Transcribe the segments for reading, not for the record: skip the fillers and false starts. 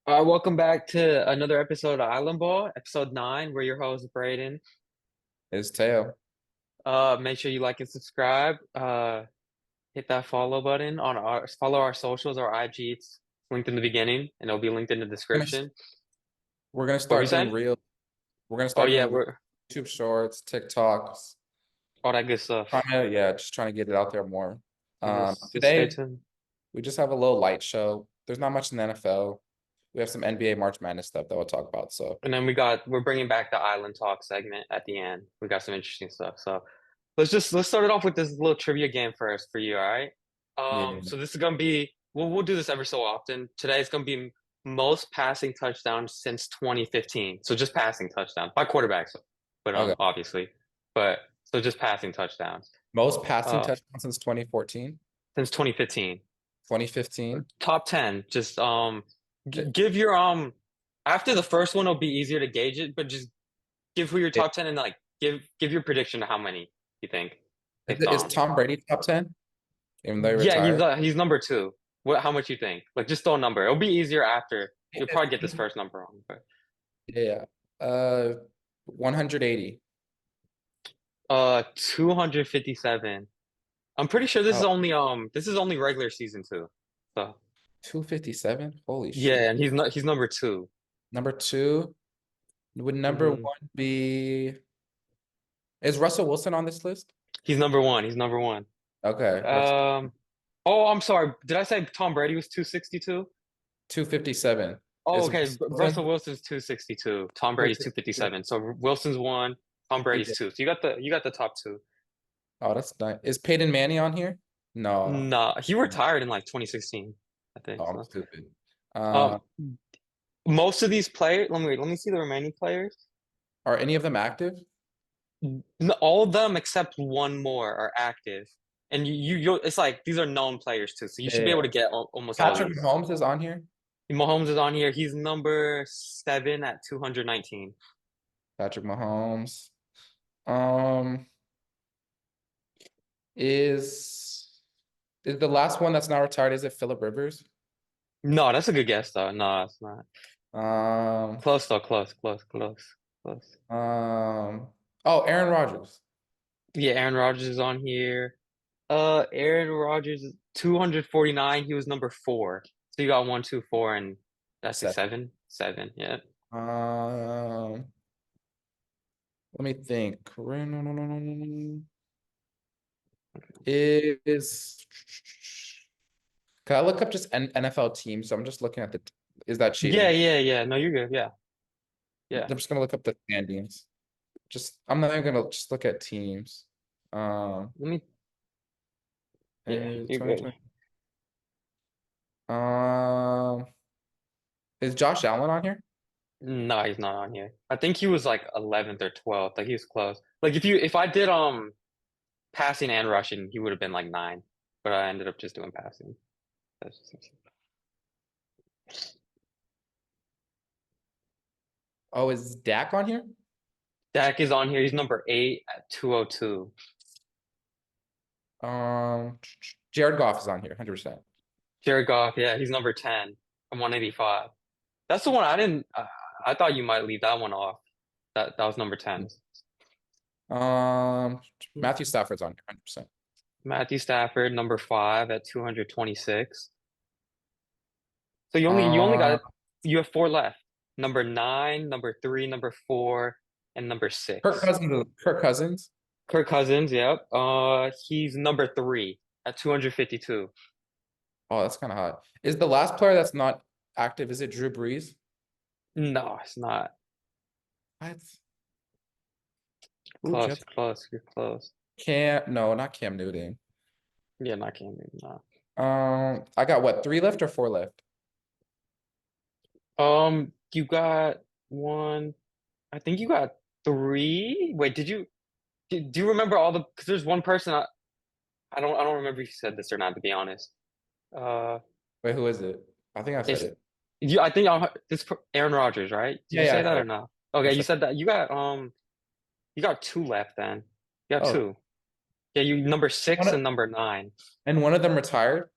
Welcome back to another episode of Island Ball, episode 9. We're your host, Braden. Is Teo. Make sure you like and subscribe. Hit that follow button on follow our socials, our IG. It's linked in the beginning, and it'll be linked in the Gonna, description. we're gonna What were you start doing saying? real. We're gonna Oh start yeah, doing we're YouTube shorts, TikToks. all that good stuff. Just trying to get it out there more. Just stay Today tuned. we just have a little light show. There's not much in the NFL. We have some NBA March Madness stuff that we'll talk about. So And then we're bringing back the Island Talk segment at the end. We got some interesting stuff. So let's start it off with this little trivia game first for you. All right. yeah, So this is gonna be we'll do this every so often. Today it's gonna be most passing touchdowns since 2015. So just passing touchdowns by quarterbacks, but okay. obviously, but so just passing touchdowns. Most passing Uh, touchdowns since 2014, since 2015. 2015. Top 10. Just give your after the first one it'll be easier to gauge it, but just give who your top 10 and like give your prediction of how many you think based Is on. Tom Brady top 10? Even though he Yeah, retired? he's number 2. What how much you think? Like just throw a number. It'll be easier after. You'll probably get this first number wrong, but Yeah. 180. 257. I'm pretty sure Oh, this is only regular season too. So 257. Holy shit. yeah, and he's number 2. Number two, would number Hmm. one be, is Russell Wilson on this list? He's number 1. He's number 1. Okay, what's Um oh, I'm sorry. Did I say Tom Brady was 262? 257? Oh, Is okay. Russell Russell Wilson Wilson's 262. Tom Brady's 252? 257. So Wilson's 1, Tom He Brady's did. 2. So you got the top 2. Oh, that's nice. Is Peyton Manning on here? No. Nah, he retired in like 2016, I think. Oh, I'm So stupid. um Uh, most of these players, let me see the remaining players. are any of them active? All of them except one more are active. And you it's like these are known players too. So you should be able Yeah. to get almost all Patrick these. Mahomes is on here. Mahomes is on here. He's number 7 at 219. Patrick Mahomes. Um, is the last one that's not retired, is it Philip Rivers? No, that's a good guess though. No, it's not. Um, Close though, close. um, oh, Aaron Rodgers. Yeah, Aaron Rodgers is on here. Aaron Rodgers is 249. He was number 4. So you got 1, 2, 4, and that's six, Seven. 7. 7, yeah. Um, let me think. Is can I look up just NFL teams? So I'm just looking at is that cheating? Yeah. No, you're good. Yeah. I'm Yeah. just gonna look up the standings. I'm not even gonna just look at teams. Let me yeah, And you're good. 2020. Um, is Josh Allen on here? No, he's not on here. I think he was like 11th or 12th. Like he was close. Like if I did passing and rushing, he would have been like 9. But I ended up just doing passing. That's just, Oh, is Dak on here? Dak is on here. He's number 8 at 202. Um, Jared Goff is on here, 100%. Jared Goff, yeah, he's number 10 from 185. That's the one I didn't. I thought you might leave that one off. That was number 10. Matthew Stafford's on here, 100%. Matthew Stafford, number 5 at 226. So Uh, you have 4 left. Number 9, number 3, number 4, and number Kirk 6. Cousins. Kirk Cousins. Kirk Cousins, yep. He's number 3 at 252. Oh, that's kind of hot. Is the last player that's not active, is it Drew Brees? No, it's not. What? Who Close, just you're close, you're close. no, not Cam Newton. Yeah, not Cam Newton, no. I got what, three left or four left? You got 1. I think you got 3. Wait, do you remember all the? Because there's one person I don't remember if you said this or not. To be honest, uh, Wait, who is it? I think I said it's it. you. I think this Aaron Rodgers, right? Did Yeah, you yeah, say I that said or it. not? I Okay, you said, said that. You got 2 left. Then you got oh, 2. Yeah, you number one 6 of, and number 9. and one of them retired.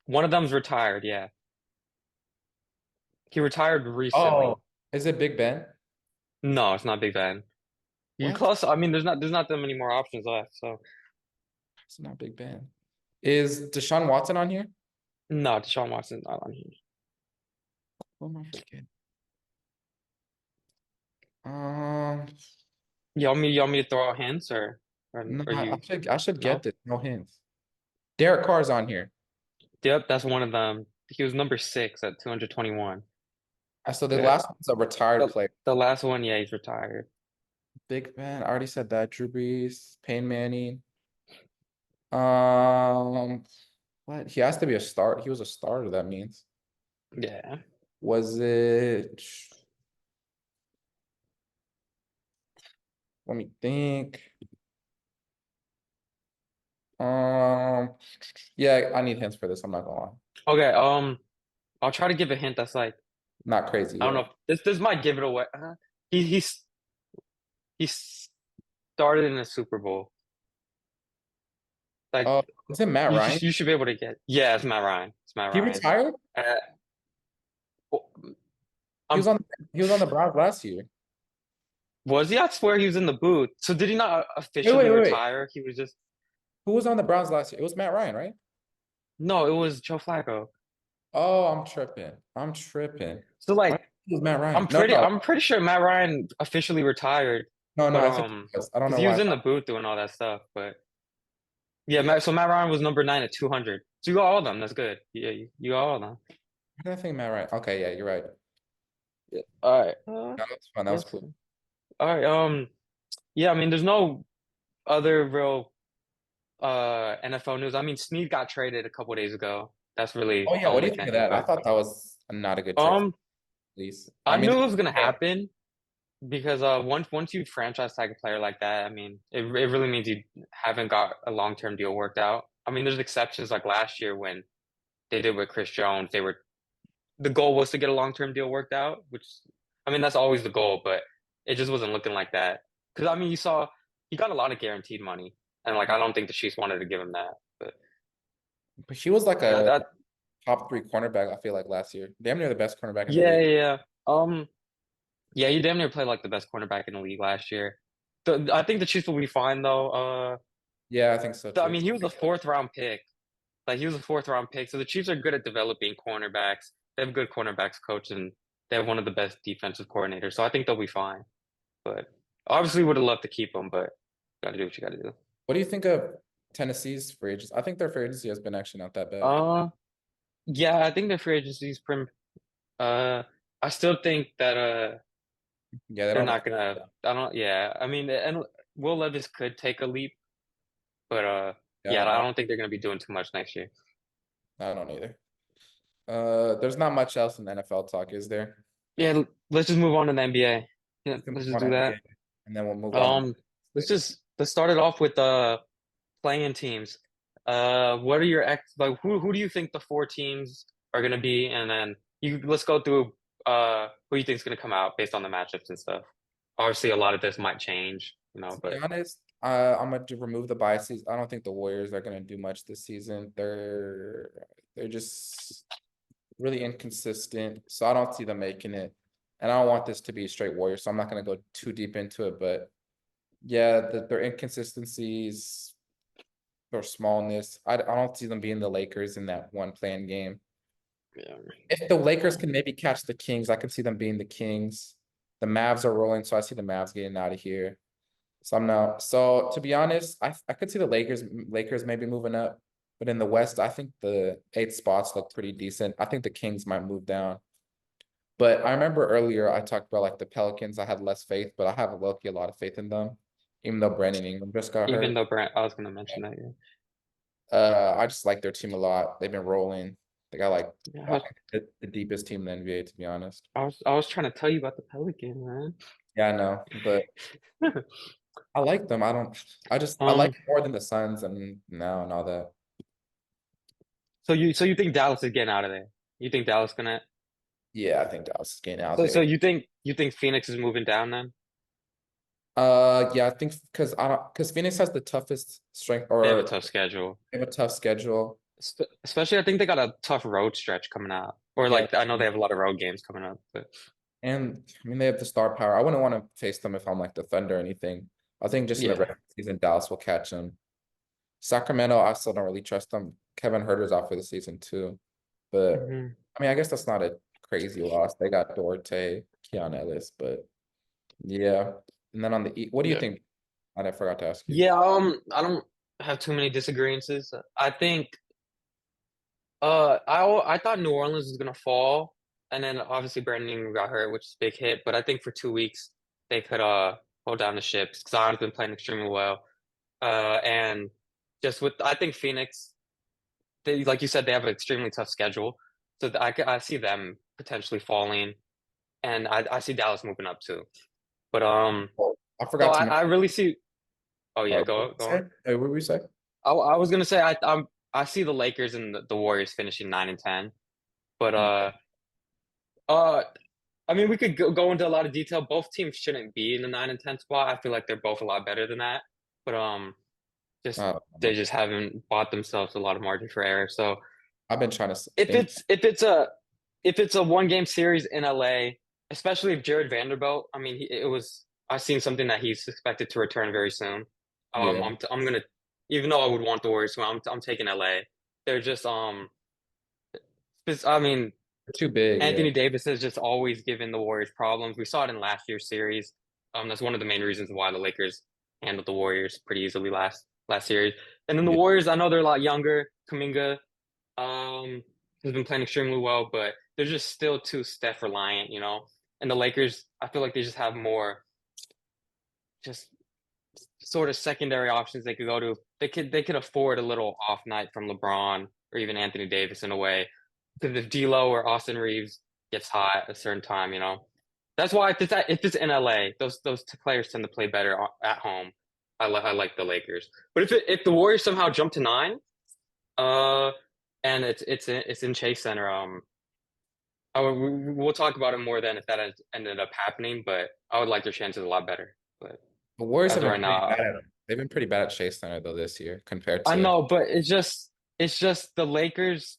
One of them's retired. Yeah, He retired recently. Oh, is it Big Ben? No, it's not Big Ben. You What? close. I mean, there's not that many more options left. So It's not Big Ben. Is Deshaun Watson on here? no, Deshaun Watson's not on here. Who am I forgetting? Um, You want me to throw out hints no, or you I should get no? this. No hints. Derek Carr's on here. Yep, that's one of them. He was number 6 at 221. So the Yeah, last one's a retired the, player. the last one, yeah, he's retired. Big Ben. I already said that. Drew Brees, Peyton Manning. Um, what? He has to be a start. He was a starter. That means. Yeah. Was it? Let me think. Yeah, I need hints for this. I'm not gonna lie. Okay. I'll try to give a hint that's like Not crazy. I don't Yeah. know. This might give it away. He started in the Super Bowl. Like Oh, is it Matt Ryan? you should be able to get. Yeah, it's Matt Ryan. It's Matt He Ryan. retired? Uh, well, He was um, on he was on the Browns last year. was he? I swear he was in the booth. So did he not Wait, officially wait, wait, wait. retire? He was just Who was on the Browns last year? It was Matt Ryan, right? no. It was Joe Flacco. Oh, I'm tripping. I'm tripping. So I like think it was Matt Ryan. I'm No, pretty no, I'm pretty sure Matt Ryan officially retired, no. but I think it was. I don't because know he why. was in the booth doing all that stuff. But yeah, so Matt Ryan was number 9 at 200. So you got all of them. That's good. Yeah, you got all of them. I did I think Matt Ryan? Okay, yeah, you're right. Yeah. All right. No, that was fun. That was Let's cool. all right. Yeah. I mean, there's no other real NFL news. I mean, Snead got traded a couple days ago. That's really Oh the yeah, what do only you think of thing. that? I But thought that was not a good trade, at um, least. I I mean, knew it was gonna yeah, happen because once you franchise tag a player like that, I mean, it really means you haven't got a long-term deal worked out. I mean, there's exceptions like last year when they did with Chris Jones. The goal was to get a long-term deal worked out, which I mean that's always the goal, but it just wasn't looking like that. Because I mean, you saw he got a lot of guaranteed money, and like I don't think the Chiefs wanted to give him that. But but he was like that, a that top 3 cornerback, I feel like last year. Damn near the best cornerback in the yeah, league. yeah, yeah. Yeah, he damn near played like the best cornerback in the league last year. I think the Chiefs will be fine though. Yeah, I think so I too. mean, he was a fourth round pick. Like he was a fourth round pick. So the Chiefs are good at developing cornerbacks. They have good cornerbacks coach and they have one of the best defensive coordinators. So I think they'll be fine. But obviously would have loved to keep him, but gotta do what you gotta do. What do you think of Tennessee's free agency? I think their free agency has been actually not that bad. Uh yeah, I think the free agency is prim uh I still think that Yeah, they they're don't. not gonna I don't yeah. I mean and Will Levis could take a leap, but Yeah, yeah, I don't think they're gonna be doing too much next year. I don't either. There's not much else in NFL talk, is there? Yeah, let's just move on to the NBA. Yeah, We can let's move just on do to that. NBA, and then we'll move on. Let's start it off with playing teams. What are your like who do you think the 4 teams are gonna be? And then let's go through who you think is gonna come out based on the matchups and stuff. Obviously a lot of this might change, To be but honest, I'm gonna remove the biases. I don't think the Warriors are gonna do much this season. They're just really inconsistent, so I don't see them making it. And I don't want this to be a straight Warriors, so I'm not gonna go too deep into it. But yeah, their inconsistencies, their smallness. I don't see them being the Lakers in that one playing game. yeah. If the Lakers can maybe catch the Kings, I can see them being the Kings. The Mavs are rolling, so I see the Mavs getting out of here. So I'm now. So to be honest, I could see the Lakers maybe moving up, but in the West, I think the 8 spots look pretty decent. I think the Kings might move down. But I remember earlier I talked about like the Pelicans. I had less faith, but I have a lot of faith in them, even though Brandon Ingram just got Even hurt. though Brent, I was gonna mention that, yeah. I just like their team a lot. They've been rolling. They got like Yeah, I think the deepest team in the NBA, to be honest. I was trying to tell you about the Pelican, man. Yeah, I know, but I like them. I like Um, more than the Suns and now and all that. so you think Dallas is getting out of there? You think Dallas gonna Yeah, I think Dallas is getting out so there. you think Phoenix is moving down then? Yeah, I think because Phoenix has the toughest strength They have a or tough schedule. they have a tough schedule. Especially, I think they got a tough road stretch coming out. Or Yeah, like I know they have a lot of road games coming up, but and I mean they have the star power. I wouldn't want to face them if I'm like the Thunder or anything. I think just in the yeah. regular season, Dallas will catch them. Sacramento, I still don't really trust them. Kevin Herter's out for the season too. But Mhm. I mean, I guess that's not a crazy loss. They got Duarte, Keon Ellis, but yeah. And then on the what do you Yeah. think? I forgot to ask you. Yeah, I don't have too many disagreements. I think I thought New Orleans was gonna fall, and then obviously Brandon Ingram got hurt, which is a big hit. But I think for 2 weeks they could hold down the ships. Zion's been playing extremely well. And just with I think Phoenix, they like you said, they have an extremely tough schedule. So I see them potentially falling, and I see Dallas moving up too. But Oh, I so forgot to mention. I really see. Oh yeah, What did you go say? on. Hey, what did we say? I was gonna say I see the Lakers and the Warriors finishing 9 and 10, but uh I mean we could go into a lot of detail. Both teams shouldn't be in the 9 and 10 spot. I feel like they're both a lot better than that, but just Uh, they just haven't bought themselves a lot of margin for error. So I've been trying to if think. it's a 1 game series in LA, especially if Jared Vanderbilt, I mean it was I've seen something that he's expected to return very soon. Yeah, I'm gonna even though I would want the Warriors to win, I'm taking LA. They're just I mean too big. Yeah, Anthony Davis has just always given the Warriors problems. We saw it in last year's series. That's one of the main reasons why the Lakers handled the Warriors pretty easily last series. And then the yeah. Warriors, I know they're a lot younger. Kuminga has been playing extremely well, but they're just still too Steph reliant, you know. And the Lakers, I feel like they just have more just sort of secondary options they could go to. They could afford a little off night from LeBron or even Anthony Davis in a way. Because if D'Lo or Austin Reeves gets hot at a certain time, you know, that's why if it's in LA, those two players tend to play better at home. I like the Lakers, but if the Warriors somehow jump to 9, uh, and it's in Chase Center, we'll talk about it more then if that ended up happening. But I would like their chances a lot better. But The Warriors as have of been right pretty now, bad at. They've been pretty bad at Chase Center though this year compared I to. know, but it's just the Lakers,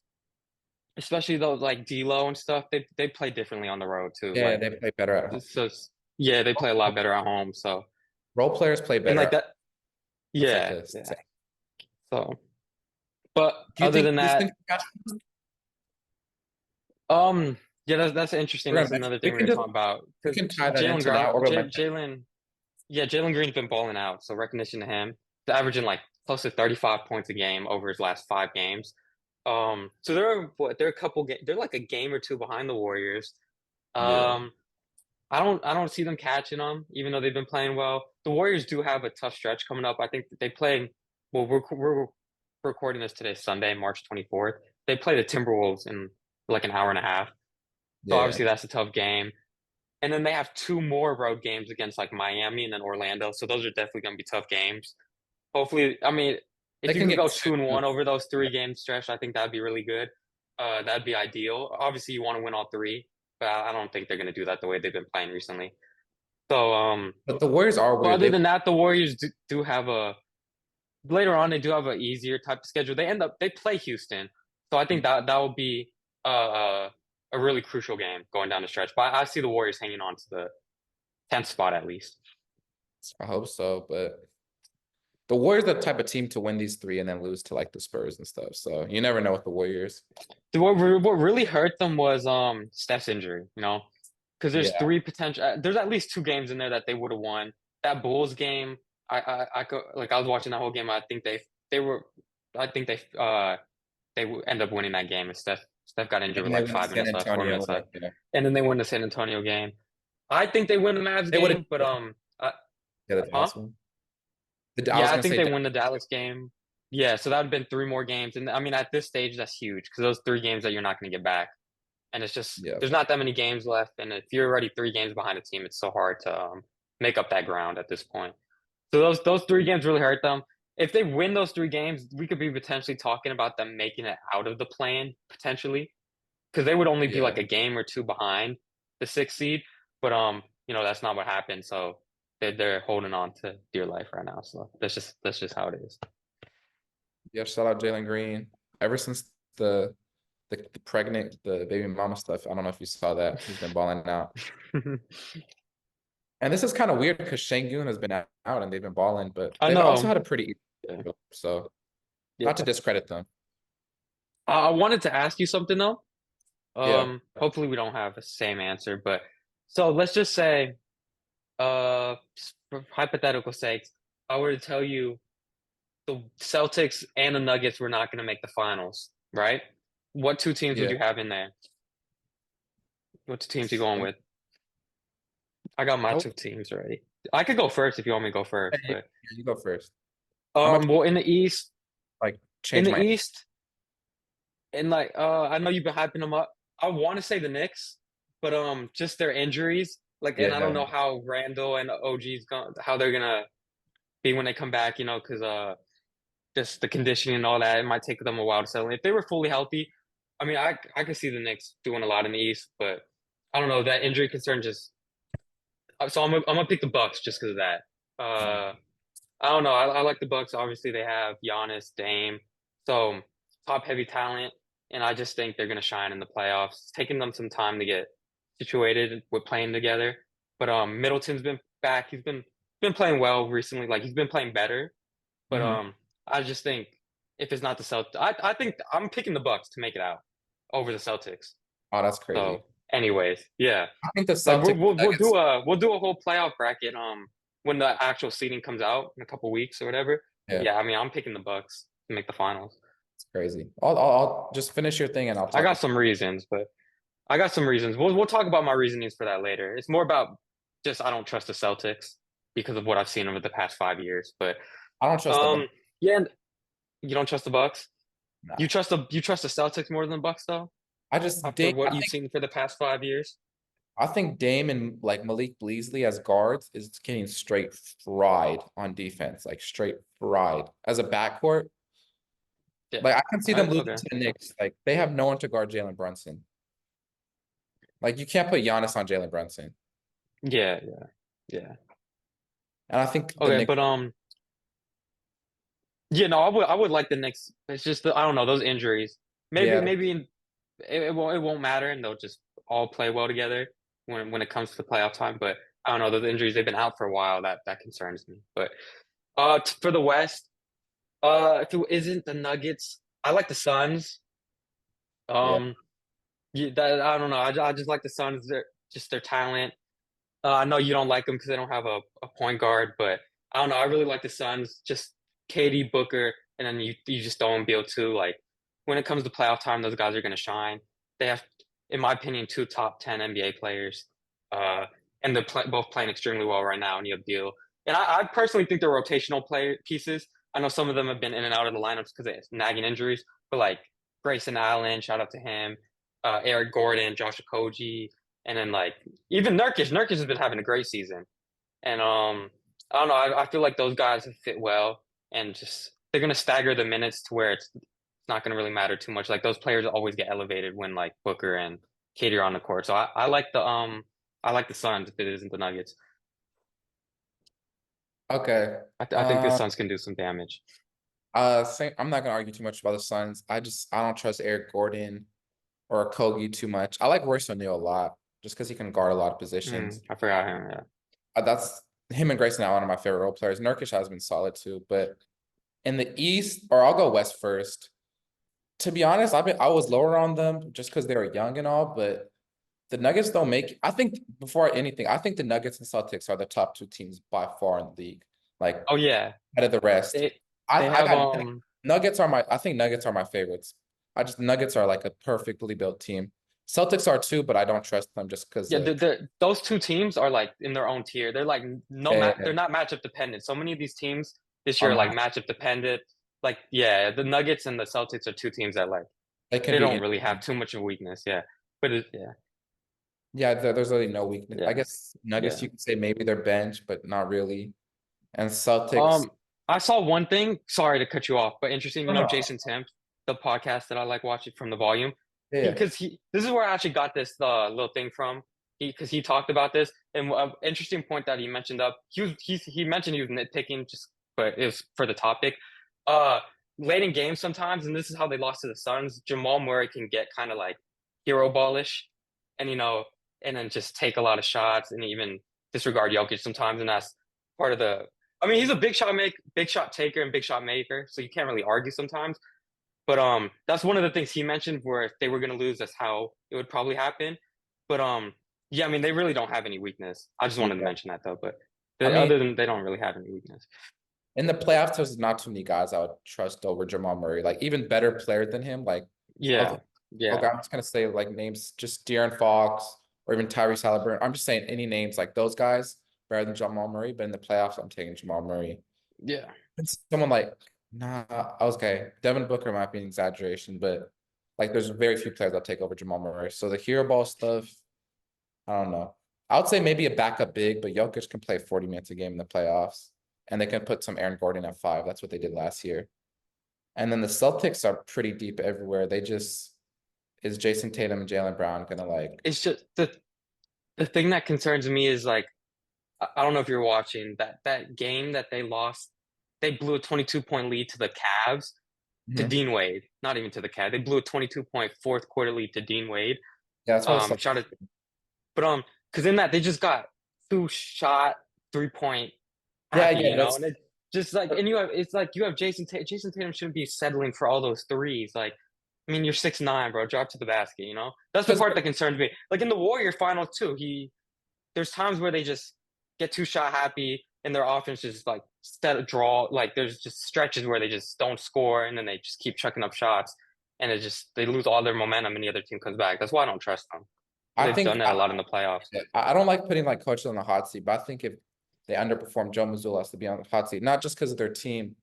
especially those like D'Lo and stuff. They play differently on the road too. Yeah, Like they play better at home. so, yeah, they play a lot better at home. So Role players play and better like at home. that, That's like yeah, a yeah. saying. So, but Do you other think than Houston that, can catch them? yeah, that's interesting. We're That's gonna mention, another thing we're gonna talk about we because can tie that into now, or we'll mention. Jalen Green's been balling out. So recognition to him. He's averaging like close to 35 points a game over his last 5 games. So they're a couple they're like a game or two behind the Warriors. Yeah, Um, I don't see them catching them, even though they've been playing well. The Warriors do have a tough stretch coming up. I think that they play. Well, we're recording this today, Sunday, March 24th. They play the Timberwolves in like an hour and a half. So yeah. obviously that's a tough game. And then they have two more road games against like Miami and then Orlando. So those are definitely going to be tough games. Hopefully, I mean, They if you can could get go two. 2-1 over those 3 game stretch, I think that'd be really good. That'd be ideal. Obviously, you want to win all three, but I don't think they're going to do that the way they've been playing recently. So, But the Warriors are but weird. other They than that, the Warriors do have later on they do have an easier type of schedule. They play Houston, so I think that will be a really crucial game going down the stretch. But I see the Warriors hanging on to the 10th spot at least. I hope so, but the Warriors are the type of team to win these three and then lose to like the Spurs and stuff. So you never know with the Warriors. What really hurt them was Steph's injury, you know, because there's Yeah, three potential. There's at least 2 games in there that they would have won. That Bulls game, I could like I was watching that whole game. I think they were, I think they end up winning that game. And Steph got injured and with they like went to five San minutes left, 4 Antonio. minutes left, Yeah, and then they win the San Antonio game. I think they win the Mavs they would have. game, but Yeah, the huh? Dallas one. I was Yeah, I gonna think say they win the Dallas game. Yeah, so that would have been 3 more games, and I mean at this stage that's huge because those 3 games that you're not going to get back. And it's just yeah, there's not that many games left, and if you're already 3 games behind a team, it's so hard to make up that ground at this point. So those 3 games really hurt them. If they win those 3 games, we could be potentially talking about them making it out of the play-in potentially, because they would only be yeah, like a game or two behind the 6th seed. But that's not what happened. So they're holding on to dear life right now. So that's just how it is. yeah. Shout out Jalen Green. Ever since the the baby mama stuff. I don't know if you saw that. He's been balling out. And this is kind of weird because Şengün has been out and they've been balling, but I they've also know. had a pretty Yeah. so Yeah. not to discredit them. I wanted to ask you something though. Yeah. Hopefully we don't have the same answer, but so let's just say, for hypothetical sakes, I were to tell you the Celtics and the Nuggets were not going to make the finals, right? What two teams would Yeah. you have in there? What two teams you going with? I got my I would two teams already. I could go first if you want me to go first, say but you go first. I'm gonna well in the East, like in change the my East, and like I know you've been hyping them up. I want to say the Knicks, but just their injuries, like, and I don't yeah. know how Randall and OG's going, how they're gonna be when they come back, because just the conditioning and all that, it might take them a while to settle in. If they were fully healthy, I mean, I could see the Knicks doing a lot in the East, but I don't know, that injury concern just. So I'm gonna pick the Bucks just because of that. I don't know. I like the Bucks. Obviously, they have Giannis, Dame, so top heavy talent, and I just think they're gonna shine in the playoffs. It's taking them some time to get situated with playing together, but Middleton's been back. He's been playing well recently. Like he's been playing better, but Mhm. I just think if it's not the Celtics, I think I'm picking the Bucks to make it out over the Celtics. Oh, that's crazy. So, anyways, yeah. I think the Like Celtics Nuggets. we'll do a whole playoff bracket when the actual seeding comes out in a couple weeks or whatever. But Yeah, yeah, I mean I'm picking the Bucks to make the finals. it's crazy. I'll just finish your thing and I'll I talk. got some reasons, but I got some reasons. We'll talk about my reasonings for that later. It's more about just I don't trust the Celtics because of what I've seen over the past 5 years. But I don't trust the Bucks. um yeah, and you don't trust the Bucks. Nah. You trust the Celtics more than the Bucks though, I just after Dame. what you've seen for the past 5 years. I think Dame and like Malik Beasley as guards is getting straight fried on defense, like straight fried as a backcourt. Yeah. Like I can see them losing Okay. to the Knicks. Like they have no one to guard Jalen Brunson. Like you can't put Giannis on Jalen Brunson. Yeah, yeah, yeah. And I think the Okay, Knicks. but yeah, no, I would like the Knicks. It's just I don't know those injuries. Yeah, It won't matter, and they'll just all play well together when it comes to playoff time. But I don't know those injuries. They've been out for a while. That concerns me. But for the West, if it isn't the Nuggets, I like the Suns. yeah. Um, I don't know. I just like the Suns. Their talent. I know you don't like them because they don't have a point guard, but I don't know. I really like the Suns. Just KD, Booker, and then you just throw in Beal too. Like when it comes to playoff time, those guys are going to shine. They have, in my opinion, two top 10 NBA players, uh, and they're both playing extremely well right now. And you have Beal, and I personally think they're rotational player pieces. I know some of them have been in and out of the lineups because of nagging injuries, but like Grayson Allen, shout out to him, Eric Gordon, Josh Okogie, and then like even Nurkic. Nurkic has been having a great season, and I don't know. I feel like those guys have fit well, and just they're gonna stagger the minutes to where it's not gonna really matter too much. Like those players always get elevated when like Booker and KD are on the court. So I like the Suns if it isn't the Nuggets. Okay. I think the Suns can do some damage. Same, I'm not gonna argue too much about the Suns. I don't trust Eric Gordon or Kogi too much. I like Royce O'Neal a lot just because he can guard a lot of positions. I forgot him. Yeah. That's him and Grayson Allen are my favorite role players. Nurkic has been solid too, but in the East, or I'll go West first. To be honest, I was lower on them just because they were young and all, but the Nuggets don't make. I think before anything, I think the Nuggets and Celtics are the top two teams by far in the league, like Oh yeah. out of the rest. They they I have got Nuggets are my. I think Nuggets are my favorites. Nuggets are like a perfectly built team. Celtics are too, but I don't trust them just because Yeah, of. those two teams are like in their own tier. They're like they're not matchup dependent. So many of these teams this year Are are like not. matchup dependent. Like, yeah, the Nuggets and the Celtics are two teams that like They can they be don't really have anything. too much of a weakness. Yeah, but yeah, Yeah, there's really no weakness. I yeah, guess Nuggets, yeah. you could say maybe they're bench, but not really. And Celtics, Um, I saw one thing. Sorry to cut you off, but interesting. no, no, Jason Timp, the podcast that I like watching from the Volume. yeah, Because he this is where I actually got this little thing from. Because he talked about this and an interesting point that he mentioned up. He mentioned he was nitpicking just, but it was for the topic. Uh, late in games sometimes, and this is how they lost to the Suns. Jamal Murray can get kind of like hero ballish, and and then just take a lot of shots and even disregard Jokic sometimes, and that's part of the. I mean, he's a big shot taker, and big shot maker, so you can't really argue sometimes. But that's one of the things he mentioned where if they were going to lose, that's how it would probably happen. But yeah, I mean, they really don't have any weakness. I just wanted to Yeah. mention that though. But I mean, other than they don't really have any weakness. in the playoffs, there's not too many guys I would trust over Jamal Murray. Like even better player than him. Like, okay, Yeah, okay, yeah, I'm just gonna say like names, just De'Aaron Fox or even Tyrese Halliburton. I'm just saying any names like those guys better than Jamal Murray. But in the playoffs, I'm taking Jamal Murray. yeah. And someone like, nah, okay, Devin Booker might be an exaggeration, but like there's very few players I'll take over Jamal Murray. So the hero ball stuff, I don't know. I would say maybe a backup big, but Jokic can play 40 minutes a game in the playoffs, and they can put some Aaron Gordon at 5. That's what they did last year. And then the Celtics are pretty deep everywhere. They just is Jason Tatum and Jalen Brown gonna like, It's just the thing that concerns me is like I don't know if you're watching that game that they lost. They blew a 22-point lead to the Cavs to Mhm. Dean Wade, not even to the Cavs. They blew a 22-point fourth quarter lead to Dean Wade. Yeah, that's why the Shot Celtics. it, but because in that they just got two shot 3-point Yeah, happy, yeah, and it just like and you have it's like you have Jason Tatum shouldn't be settling for all those threes. Like, I mean, you're 6'9", bro. Drop to the basket, That's the because part that concerns me. Like in the Warrior final too, there's times where they just get two shot happy and their offense just like set a draw. Like there's just stretches where they just don't score and then they just keep chucking up shots and they lose all their momentum and the other team comes back. That's why I don't trust them. I They've think done that a lot in the playoffs. I don't like putting like coaches on the hot seat, but I think if they underperform, Joe Mazzulla has to be on the hot seat, not just because of their team,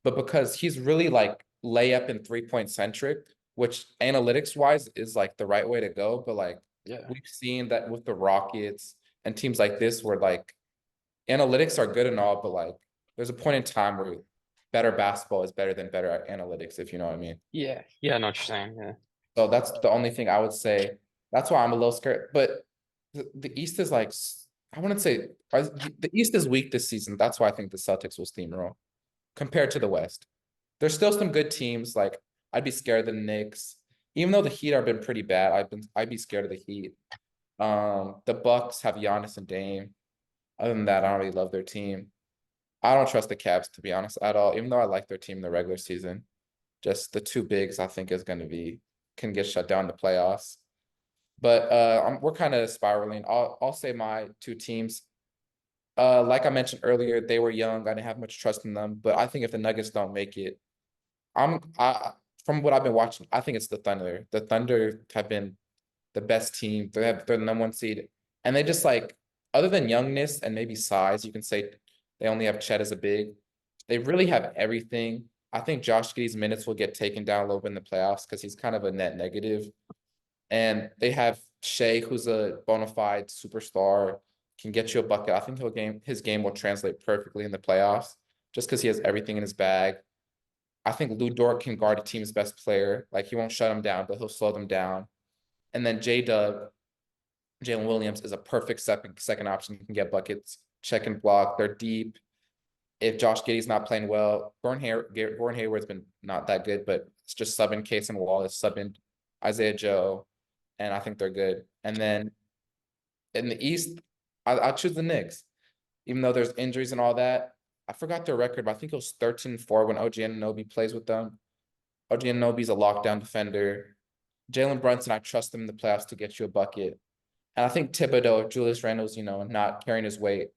but because he's really like layup and 3-point centric, which analytics wise is like the right way to go. But like Yeah. we've seen that with the Rockets and teams like this, where like analytics are good and all, but like there's a point in time where better basketball is better than better analytics, if you know what I mean. Yeah. Yeah, I know what you're saying. Yeah. So that's the only thing I would say. That's why I'm a little scared. But the East is like, I wouldn't say the East is weak this season. That's why I think the Celtics will steamroll compared to the West. There's still some good teams. Like I'd be scared of the Knicks, even though the Heat have been pretty bad. I'd be scared of the Heat. The Bucks have Giannis and Dame. Other than that, I don't really love their team. I don't trust the Cavs to be honest at all. Even though I like their team in the regular season, just the two bigs I think is going to be can get shut down in the playoffs. But we're kind of spiraling. I'll say my two teams. Like I mentioned earlier, they were young. I didn't have much trust in them. But I think if the Nuggets don't make it, I from what I've been watching, I think it's the Thunder. The Thunder have been the best team. They're the number one seed, and they just like other than youngness and maybe size, you can say they only have Chet as a big. They really have everything. I think Josh Giddey's minutes will get taken down a little bit in the playoffs because he's kind of a net negative. And they have Shea, who's a bona fide superstar, can get you a bucket. I think his game will translate perfectly in the playoffs just because he has everything in his bag. I think Lou Dort can guard a team's best player. Like he won't shut them down, but he'll slow them down. And then Jalen Williams is a perfect second option. He can get buckets, check and block. They're deep. If Josh Giddey's not playing well, Gordon Hayward's been not that good, but it's just subbing Case and Wallace, subbing Isaiah Joe, and I think they're good. And then in the East, I'll choose the Knicks, even though there's injuries and all that. I forgot their record, but I think it was 13-4 when OG Anunoby plays with them. OG Anunoby's a lockdown defender. Jalen Brunson, I trust him in the playoffs to get you a bucket. And I think Thibodeau, Julius Randle's, not carrying his weight.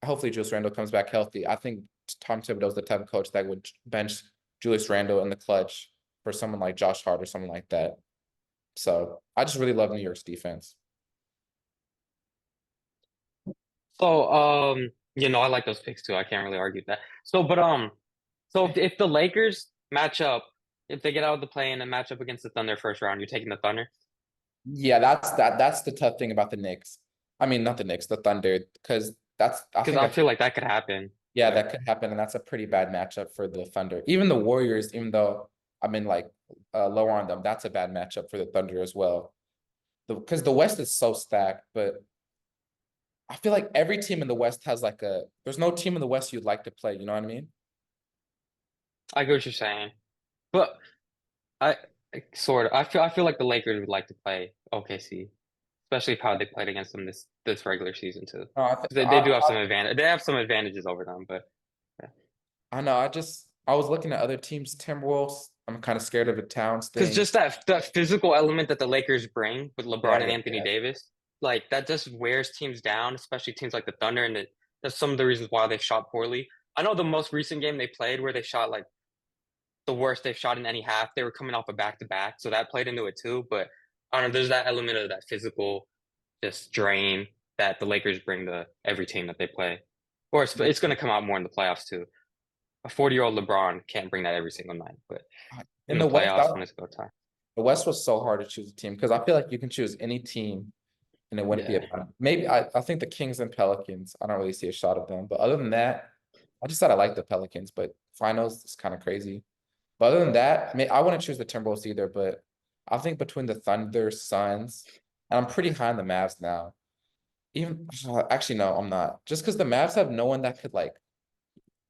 Hopefully Julius Randle comes back healthy. I think Tom Thibodeau's the type of coach that would bench Julius Randle in the clutch for someone like Josh Hart or someone like that. So I just really love New York's defense. So, I like those picks too. I can't really argue that. So, but so if the Lakers match up, if they get out of the play-in and match up against the Thunder first round, you're taking the Thunder? Yeah, that's the tough thing about the Knicks. I mean, not the Knicks, the Thunder, because I Because think I that's feel like that could happen. yeah, Yeah. that could happen, and that's a pretty bad matchup for the Thunder. Even the Warriors, even though I'm in like lower on them, that's a bad matchup for the Thunder as well. Because the West is so stacked, but I feel like every team in the West has like there's no team in the West you'd like to play, you know what I mean? I get what you're saying. But I sort of I feel like the Lakers would like to play OKC, especially how they played against them this regular season too. No, 'Cause they do have some advantage. They have some advantages over them, but yeah. I know. I was looking at other teams. Timberwolves. I'm kind of scared of the Towns Because thing. just that physical element that the Lakers bring with LeBron Yeah, and yeah, Anthony yeah. Davis, like that just wears teams down, especially teams like the Thunder, and that's some of the reasons why they shot poorly. I know the most recent game they played where they shot like the worst they've shot in any half. They were coming off a back-to-back, so that played into it too. But I don't know, there's that element of that physical just drain that the Lakers bring to every team that they play. Or it's going to come out more in the playoffs too. A 40-year-old LeBron can't bring that every single night, but in In the the West, playoffs when it's go time. the West was so hard to choose a team because I feel like you can choose any team and it wouldn't be a Yeah. bad. Maybe I think the Kings and Pelicans. I don't really see a shot of them, but other than that, I just said I like the Pelicans, but finals is kind of crazy. But other than that, I wouldn't choose the Timberwolves either. But I think between the Thunder, Suns, and I'm pretty high on the Mavs now. Even actually, no, I'm not. Just because the Mavs have no one that could like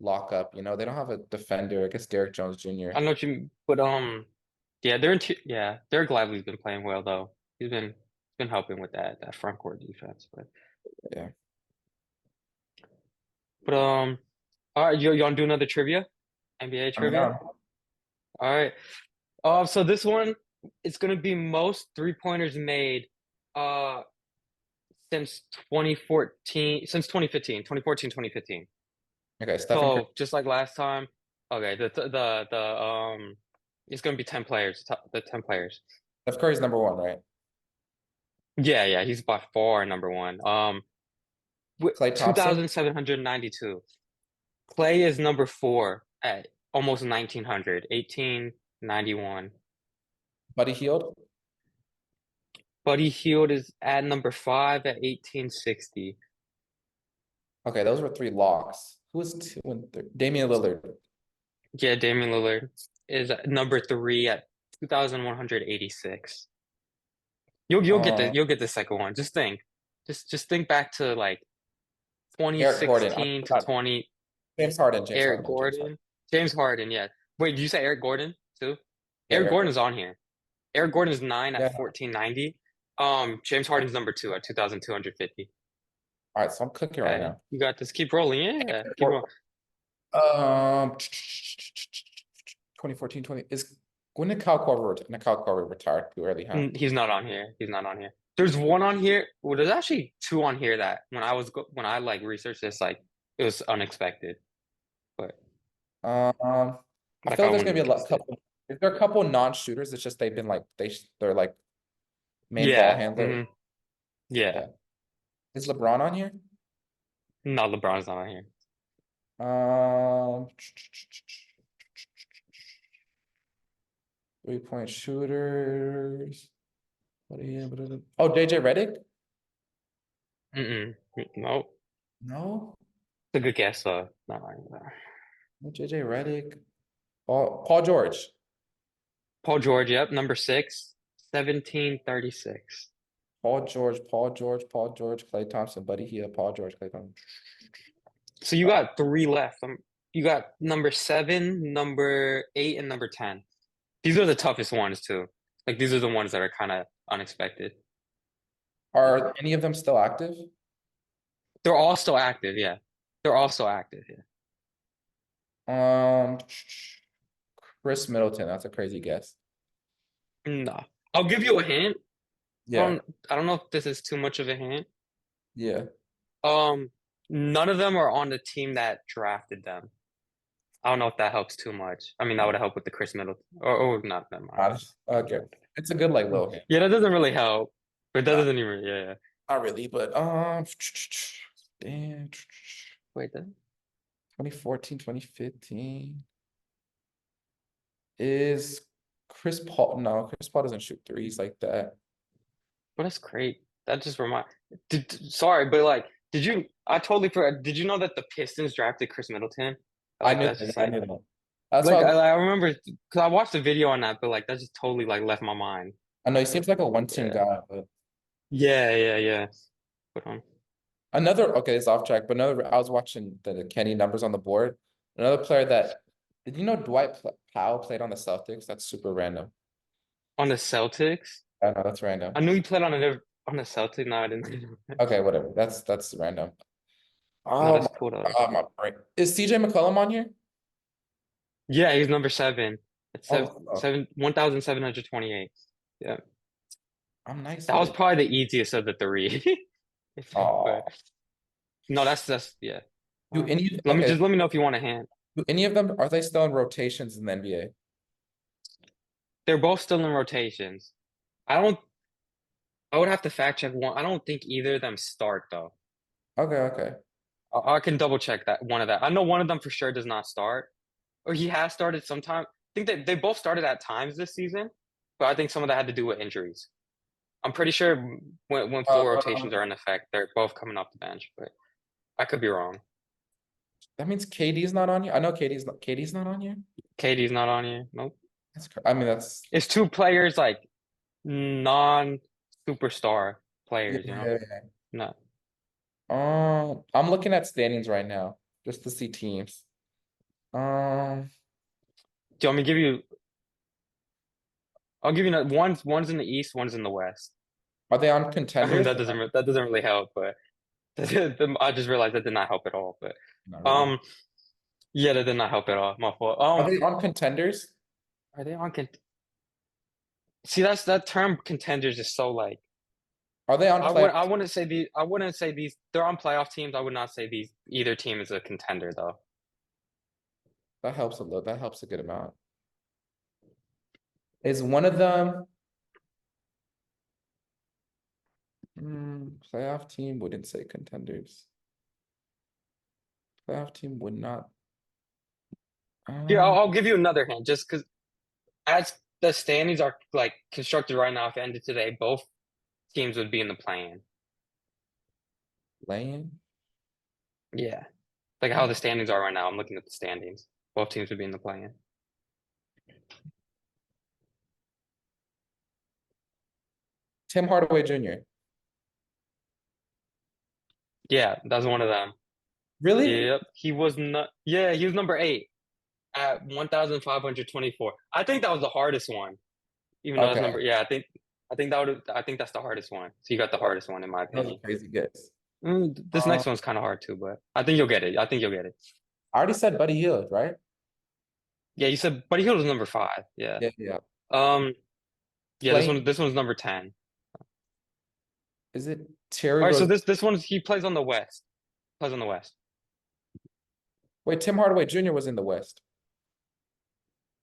lock up. You know, they don't have a defender. I guess Derrick Jones I Jr. know what you mean, but yeah, Derek Lively's been playing well though. He's been helping with that front court defense, Yeah, but all right, you want to do another trivia? NBA I'm trivia? down. All right. So this one it's gonna be most three-pointers made uh since 2014, since 2015, 2014, 2015. Okay, Stephen Curry. So just like last time, okay, it's gonna be 10 players, the 10 players. Steph Curry's number one, right? Yeah, yeah, he's by far number one. Klay Thompson, 2,792. Clay is number four at almost 1,900, 1,891. Buddy Hield. Buddy Hield is at number five at 1,860. Okay, those were three locks. Who was two and three? Damian Lillard. Yeah, Damian Lillard is at number three at 2,186. Uh, You'll get the second one. Just think. Just think back to like Eric Gordon. 2016 to 20 James Harden. James Eric Harden. James Harden. Gordon. James Harden, yeah. Wait, did you say Eric Gordon too? Yeah, Eric Eric Gordon is Gordon. on here. Eric Gordon is nine at Yeah. 1,490. James Harden's number two at 2,250. All right, so I'm cooking right Okay. now. You got this. Keep rolling. Yeah. Keep rolling. Um, 2014, 20 is when did Kyle Korver retired too early, huh? He's not on here. He's not on here. There's one on here. Well, there's actually two on here that when I like researched this, like it was unexpected, but I like feel I like there's gonna wouldn't be have a lot guessed it. couple. If there are a couple non-shooters, it's just they've been like they're like main ball Yeah. handler. Yeah. Yeah. Is LeBron on here? No, LeBron's not on here. Um, 3-point shooters. What are you? Oh, JJ Redick? Mm-mm. Nope. No, It's a good guess though. Not on here. no JJ Redick. Paul George. Paul George, yep, number six, 1,736. Paul George, Klay Thompson, Buddy Hield, Paul George, Klay Thompson. So you got three left. You got number seven, number eight, and number 10. These are the toughest ones too. Like these are the ones that are kind of unexpected. Are any of them still active? They're all still active, yeah. They're all still active, yeah. Um, Chris Middleton. That's a crazy guess. No. I'll give you a hint. Yeah, I don't know if this is too much of a hint. yeah. Um, None of them are on the team that drafted them. I don't know if that helps too much. I mean, that would help with the Chris Middleton. Or not, never mind. Okay, it's a good like little hint. Yeah, that doesn't really help. But that Not, doesn't even, yeah. not really, but damn. Wait, then. 2014, 2015 is Chris Paul. No, Chris Paul doesn't shoot threes like that. But that's great. That just sorry, but like, I totally forgot. Did you know that the Pistons drafted Chris Middleton? I Like, knew that's just that. I like, knew that. That's like why I remember because I watched the video on that, but like, that just totally like left my mind. I know he seems like a one-team Yeah. guy, but Yeah. But, another okay, it's off track, but another I was watching the Kenny numbers on the board. Another player that Did you know Powell played on the Celtics? That's super random. On the Celtics? I know that's random. I knew he played on the Celtics. No, I didn't. Okay, whatever. That's random. No, Oh that's my cool though. That's God, cool. my brain. Is CJ McCollum on here? Yeah, he's number seven. It's Oh, fuck. 1,728. Yeah, I'm nice that with was it. probably the easiest of the three. But Oh, no, that's yeah. do any Let me okay? just let me know if you want a hand. Do any of them are they still in rotations in the NBA? They're both still in rotations. I don't. I would have to fact check one. I don't think either of them start though. Okay, okay. I can double check that one of that. I know one of them for sure does not start, or he has started sometime. I think that they both started at times this season, but I think some of that had to do with injuries. I'm pretty sure when full rotations are Um, in effect, they're both coming off the bench, but I could be wrong. that means KD's not on you. I know KD's not on you. KD's not on here. Nope. I mean that's It's two players like non-superstar players, you know? yeah. No. I'm looking at standings right now just to see teams. Um, Do you want me to give you? I'll give you one's in the East, one's in the West. are they on contenders? That doesn't really help, but I just realized that did not help at all. But Not really. um, yeah, that did not help at all. My fault. Are they on contenders? Are they on See, that's that term contenders is so like Are they on I playoff? wouldn't say these I wouldn't say these they're on playoff teams. I would not say these either team is a contender though. That helps a little. That helps a good amount. Is one of them playoff team? Wouldn't say contenders. Playoff team would not. Here, Um, I'll give you another hint just because as the standings are like constructed right now, if it ended today, both teams would be in the play-in. Lane. Yeah. Like how the standings are right now. I'm looking at the standings. Both teams would be in the play-in. Tim Hardaway Jr. Yeah, that's one of them. Really? Yep. He was not yeah, he was number eight at 1,524. I think that was the hardest one. Even though it's Okay. number yeah, I think that's the hardest one. So you got the hardest one in my That was a opinion. crazy guess. This Um, next one's kind of hard too, but I think you'll get it. I think you'll get it. I already said Buddy Hield, right? Yeah, you said Buddy Hield was number five. Yeah. Yeah, yeah. Um, yeah, Playing. this one's number 10. Is it Terry All right, so Rose? this one's he plays on the West. Plays on the West. Wait, Tim Hardaway Jr. was in the West.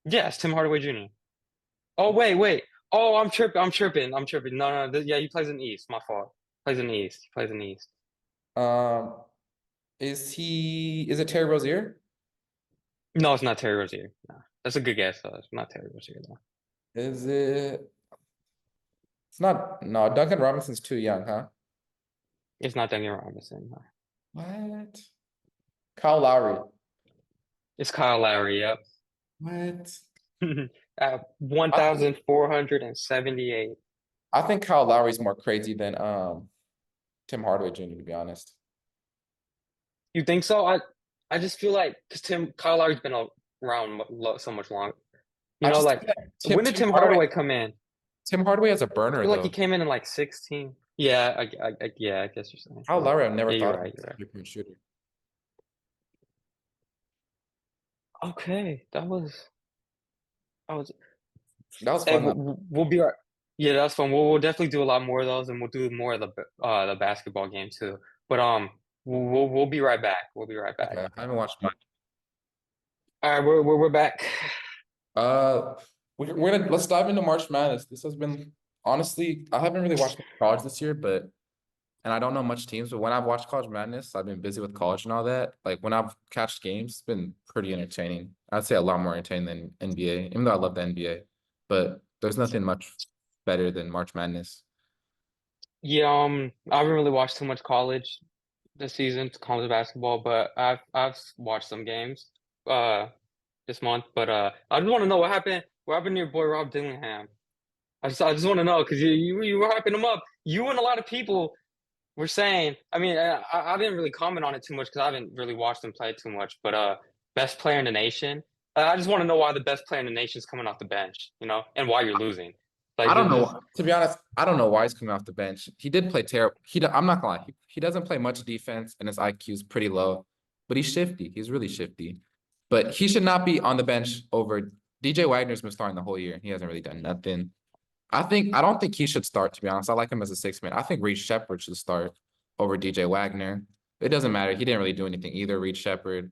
Yes, Tim Hardaway Jr. Oh wait. Oh, I'm tripping. No, yeah, he plays in the East. My fault. Plays in the East. He plays in the East. Um, is it Terry Rozier? No, it's not Terry Rozier. No. That's a good guess though. It's not Terry Rozier though. Is it? It's not. No, Duncan Robinson's too young, huh? It's not Duncan Robinson. No. What? Kyle Lowry. It's Kyle Lowry, yep. What? At I think 1,478. I think Kyle Lowry's more crazy than Tim Hardaway Jr. to be honest. You think so? I just feel like because Kyle Lowry's been around so much longer. You I know, just like think that when did Tim Hardaway Hardaway come in? Tim Hardaway has a I burner feel like he though. came in like 16. Yeah, yeah, I guess you're saying. Kyle Lowry, I never Yeah, you're thought of right. him as You're a right. three-point shooter. Okay, that was. That was Hey, fun though. we'll be right. Yeah, that's fun. We'll definitely do a lot more of those, and we'll do more of the basketball game too. But we'll be right back. We'll be right back. Okay, I haven't watched much. All right, we're back. Uh, we're gonna let's dive into March Madness. This has been honestly, I haven't really watched college this year, but and I don't know much teams, but when I've watched College Madness, I've been busy with college and all that. Like when I've catched games, it's been pretty entertaining. I'd say a lot more entertaining than NBA, even though I love the NBA. But there's nothing much better than March Madness. Yeah, I haven't really watched too much college this season, college basketball, but I've watched some games this month. But I just want to know what happened. What happened to your boy Rob Dillingham? I just want to know because you were hyping him up. You and a lot of people were saying. I mean, I didn't really comment on it too much because I haven't really watched him play too much. But best player in the nation. I just want to know why the best player in the nation is coming off the bench, and why you're losing. I Like, don't just know. To be honest, I don't know why he's coming off the bench. He did play terrible. I'm not gonna lie. He doesn't play much defense, and his IQ is pretty low. But he's shifty. He's really shifty. But he should not be on the bench over DJ Wagner's been starting the whole year. He hasn't really done nothing. I don't think he should start, to be honest. I like him as a 6 man. I think Reed Shepherd should start over DJ Wagner. It doesn't matter. He didn't really do anything either, Reed Shepherd.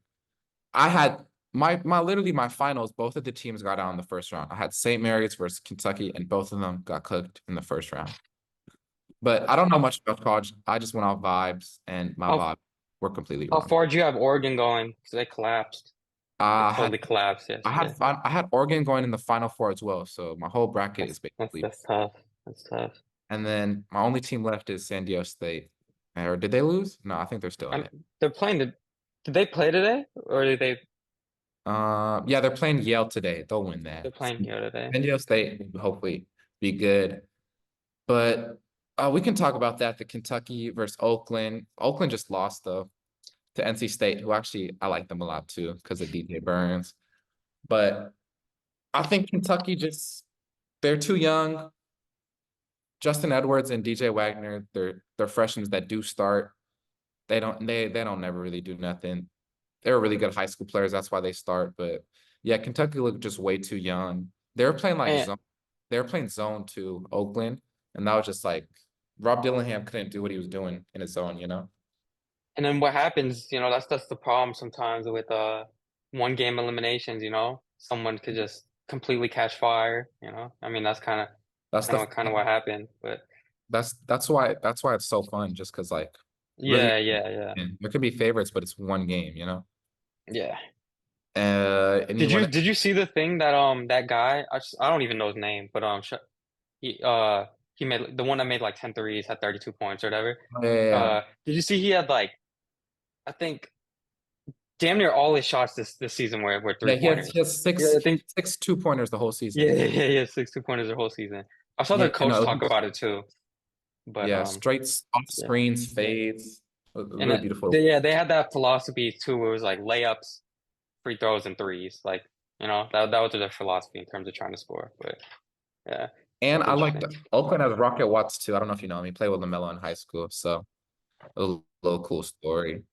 I had literally my finals, both of the teams got out in the first round. I had St. Mary's versus Kentucky, and both of them got cooked in the first round. But I don't know how, much about college. I just went off vibes, and my how vibes were completely how wrong. far do you have Oregon going? Because they collapsed. They I totally had collapsed yesterday. I had Oregon going in the Final Four as well. So my whole bracket is That's basically. that's tough. That's tough. And then my only team left is San Diego State. Or did they lose? No, I think they're still in I'm, it. they're playing. Did they play today, or did they? Yeah, they're playing Yale today. They'll win They're that. playing here today. San Diego State will hopefully be good. But we can talk about that. The Kentucky versus Oakland. Oakland just lost though to NC State, who actually I like them a lot too because of DJ Burns. But I think Kentucky they're too young. Justin Edwards and DJ Wagner, they're freshmen that do start. They don't never really do nothing. They were really good high school players. That's why they start. But yeah, Kentucky looked just way too young. They were playing like And zone. They were playing zone to Oakland, and that was just like Rob Dillingham couldn't do what he was doing in his zone. and then what happens? That's the problem sometimes with one game eliminations. Someone could just completely catch fire. I mean that's kind of That's kind the of kind of what happened. But that's why it's so fun. Just because like really, yeah, yeah, yeah, there could be favorites, but it's one game. yeah. And you Did you want did you see the thing that guy? I don't even know his name, but he he made the one that made like 10 threes, had 32 points or whatever. yeah. Did you see he had like I think damn near all his shots this season were Yeah, three he pointers. has Yeah, I think 6 2-pointers the whole yeah, season. yeah, yeah, yeah, 6 2 pointers the whole season. I saw Yeah, the coach talk about it too, but yeah, straight off yeah. screens, fades. And Really beautiful. they had that philosophy too, where it was like layups, free throws, and threes. Like, that was their philosophy in terms of trying to score. But yeah, And that's I like interesting. the Oakland has Rocket Watts too. I don't know if you know him. He played with LaMelo in high school, so a little cool story.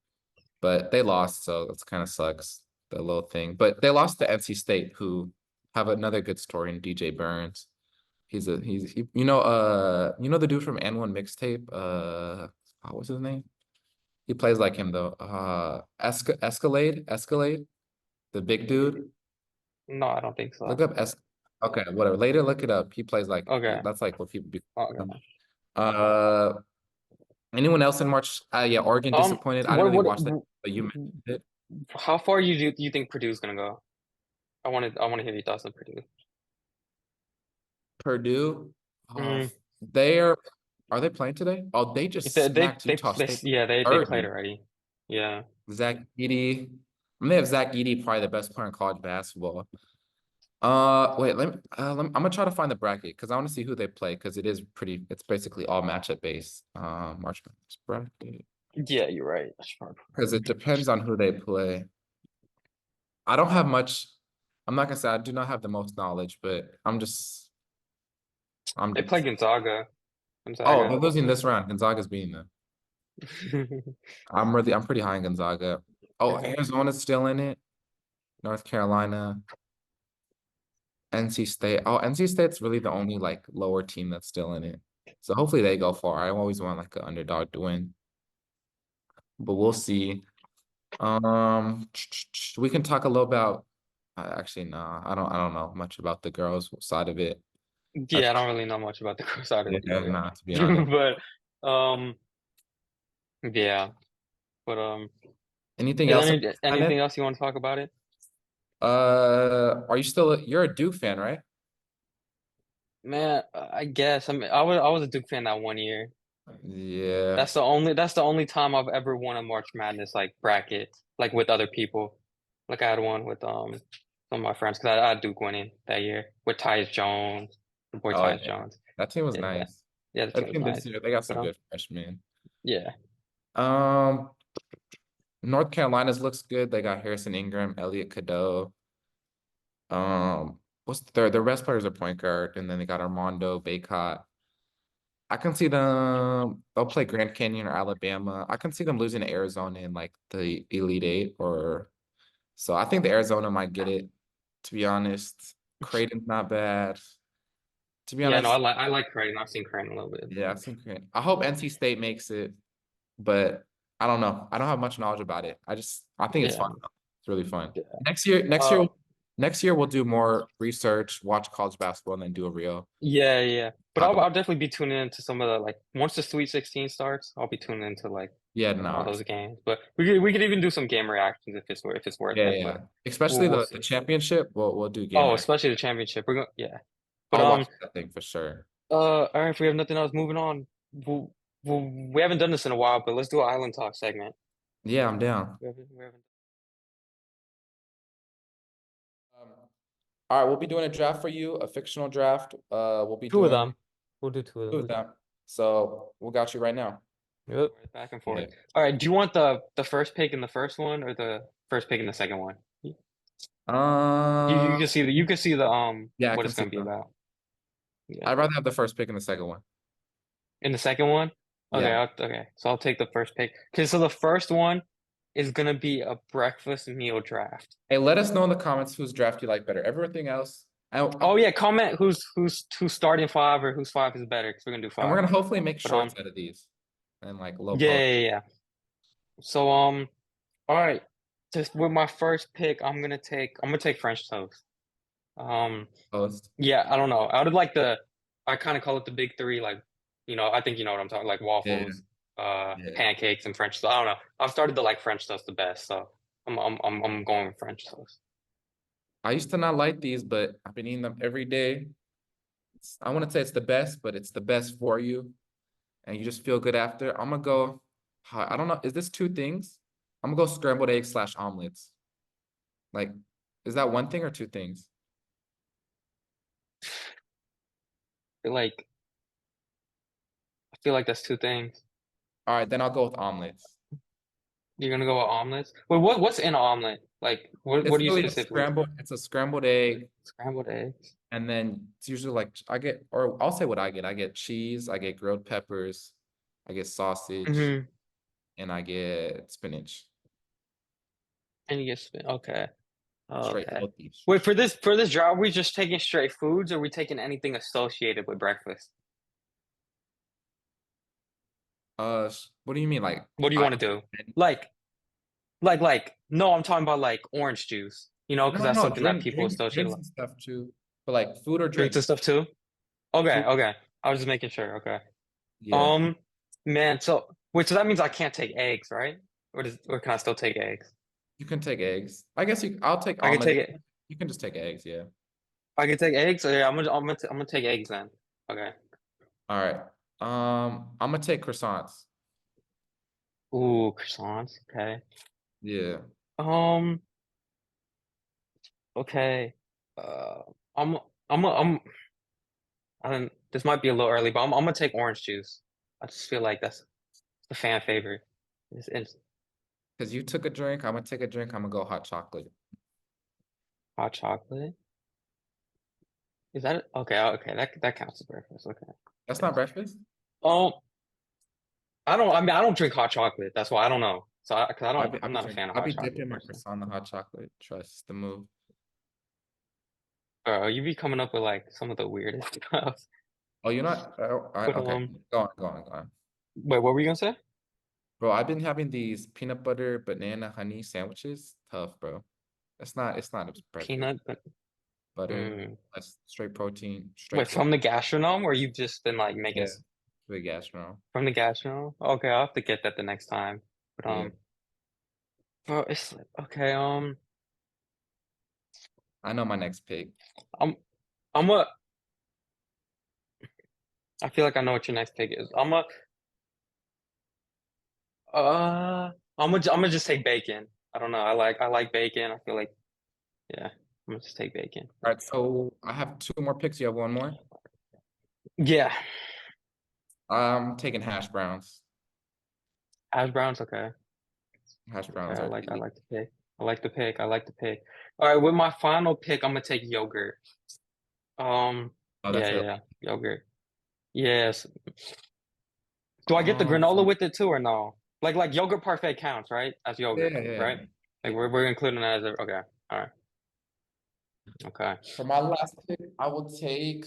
But they lost, so that's kind of sucks. The little thing. But they lost to NC State, who have another good story in DJ Burns. The dude from N1 mixtape. What was his name? He plays like him though. Escalade, the big dude. No, I don't think Look so. up S. Okay, whatever. Later, look it up. He plays like Okay. that's like what people be. Okay. Uh, anyone else in March? Yeah, Oregon disappointed. I didn't really watch that, but you mentioned it. How far you think Purdue's gonna go? I want to hear your thoughts on Purdue. Purdue. Mm, Are they playing today? Oh, they just if smacked Utah State yeah, they played 30. already. Yeah. Zach Edey. They have Zach Edey, probably the best player in college basketball. Wait, I'm gonna try to find the bracket because I want to see who they play because it's basically all matchup based. March Madness bracket Yeah, you're right. because it depends on who they play. I don't have much. I'm not gonna say I do not have the most knowledge, but I'm They play just. Gonzaga. Oh, they're Gonzaga. losing this round. Gonzaga's beating them. I'm pretty high in Gonzaga. Oh, Arizona's still in it. North Carolina, NC State. Oh, NC State's really the only like lower team that's still in it. So hopefully they go far. I always want like an underdog to win, but we'll see. We can talk a little about. Actually, no, I don't know much about the girls' side of it. Yeah, I don't really know much about the coast side of it Yeah, either. nah, to be honest. But yeah. But Anything is else? there anything else you want to talk about it? Are you you're a Duke fan, right? Man, I guess. I was a Duke fan that one year. Yeah. That's the only time I've ever won a March Madness like bracket, like with other people. Like I had one with some of my friends because I had Duke winning that year with Tyus Jones, the boy Oh Tyus yeah. Jones. That team was Yeah, nice. yeah, the That team was team this nice. year, they got But some good freshmen. yeah, Um, North Carolina's looks good. They got Harrison Ingram, Elliot Cadeau. What's their best players are point guard, and then they got Armando, Baycott. I can see them. They'll play Grand Canyon or Alabama. I can see them losing to Arizona in like the Elite Eight, or so. I think the Arizona might get it. To be honest, Creighton's not bad. To be Yeah, no, honest, I like Creighton. I've seen Creighton a little bit. yeah, I've seen Creighton. I hope NC State makes it, but I don't know. I don't have much knowledge about it. I think it's Yeah. fun. It's really fun. Yeah. Next year, next year we'll do more research, watch college basketball, and then do a real Yeah, yeah. But talk I'll about. definitely be tuning into some of the like once the Sweet 16 starts, I'll be tuning into like Yeah, all no, those games. But we could even do some game reactions if it's worth yeah, it. yeah. But Especially we'll the see. championship. We'll do game Oh, reaction. especially the championship. We're going yeah. But I'll watch that thing for sure. all right, if we have nothing else, moving on. We'll, we haven't done this in a while, but let's do an Island Talk segment. Yeah, I'm down. We haven't Um, all right, we'll be doing a draft for you, a fictional draft. We'll be two of doing them. We'll do two of two them. of them. So we got you right now. Yep. Back and forth. Yeah. All right. Do you want the first pick in the first one or the first pick in the second one? You Um, can see the yeah, I what can it's see gonna be them. about. Yeah. I'd rather have the first pick in the second one. In the second one? Okay, Yeah. okay. So I'll take the first pick. Okay, so the first one is gonna be a breakfast meal draft. Hey, let us know in the comments whose draft you like better. Everything else, Oh yeah, comment who's starting five or whose five is better because we're gonna do and we're five. gonna hopefully make But shorts out of these and like low yeah, post. yeah, yeah. So all right. Just with my first pick, I'm gonna take French toast. Um, Post. yeah, I don't know. I kind of call it the big three, like, I think you know what I'm talking, like Yeah, waffles, yeah. pancakes, and French toast. I don't know. I've started to like French toast the best, so I'm going with French toast. I used to not like these, but I've been eating them every day. I want to say it's the best, but it's the best for you, and you just feel good after. I'm gonna go. I don't know. Is this two things? I'm gonna go scrambled eggs slash omelets. Like, is that one thing or two things? feel like I feel like that's two things. All right, then I'll go with omelets. You're gonna go with omelets? Wait, what's in an omelet? Like, what It's are you really a specifically scrambled. It's a scrambled egg, scrambled eggs? and then it's usually like I get, or I'll say what I get. I get cheese, I get grilled peppers, I get sausage, Mm-hmm. and I get spinach. And you get spin. Okay. Straight Okay. healthy. Wait, for this job, are we just taking straight foods or are we taking anything associated with breakfast? What do you mean, like What do you I? want to do? Like, no, I'm talking about like orange juice, because No, that's no, something that people associate a drinks lot. and stuff too. But like food or Drinks and drinks. stuff too? Okay, Food, okay. I was just making sure. Okay. yeah. Um, man, so wait, so that means I can't take eggs, right? Or can I still take eggs? You can take eggs. I guess I'll take I can omelet. take it. You can just take eggs, yeah. I can take eggs. So yeah, I'm gonna take eggs then. Okay. All right. I'm gonna take croissants. Ooh, croissants. Okay. Yeah. Um. Okay. Uh. I'm. I'm. I don't. This might be a little early, but I'm gonna take orange juice. I just feel like that's the fan favorite. It's Because you took a drink, I'm gonna take a drink, I'm gonna go hot chocolate. hot chocolate. Is that okay? Okay, that counts as breakfast. Okay. That's Okay. not breakfast? Um, I don't. I mean, I don't drink hot chocolate. That's why I don't know. So, because I I'll don't. be I'll I'm be not a drinking. fan of I'll hot be chocolate dipping my personally. croissant in the hot chocolate. Trust the move. You be coming up with like some of the weirdest stuff. Oh, you're not But okay. Go on. wait, what were you gonna say? Bro, I've been having these peanut butter banana honey sandwiches. Tough, bro. It's not a breakfast. Peanut, but Butter, mm. less straight protein, straight Wait, fat. from the gastronome, or you've just been like making Yeah. Big gastro. from the gastronome? Okay, I'll have to get that the next time. But Yeah. bro, it's like okay. I know my next pick. I'm, I'm a. I feel like I know what your next pick is. I'm gonna just take bacon. I don't know. I like bacon. I feel like yeah. I'm gonna just take bacon. All right, so I have two more picks. You have one more? Yeah, I'm taking hash browns. hash browns. Okay. Hash Okay. browns I are like. I elite. like the pick. I like the pick. I like the pick. All right, with my final pick, I'm gonna take yogurt. Oh, Yeah, that's yeah, a yeah, yogurt. Yes. Do I get the for granola me, with it too or no? Like yogurt parfait counts, right? As yeah, yogurt, right? yeah. Like we're including that as a okay. All right. Okay. For my last pick, I will take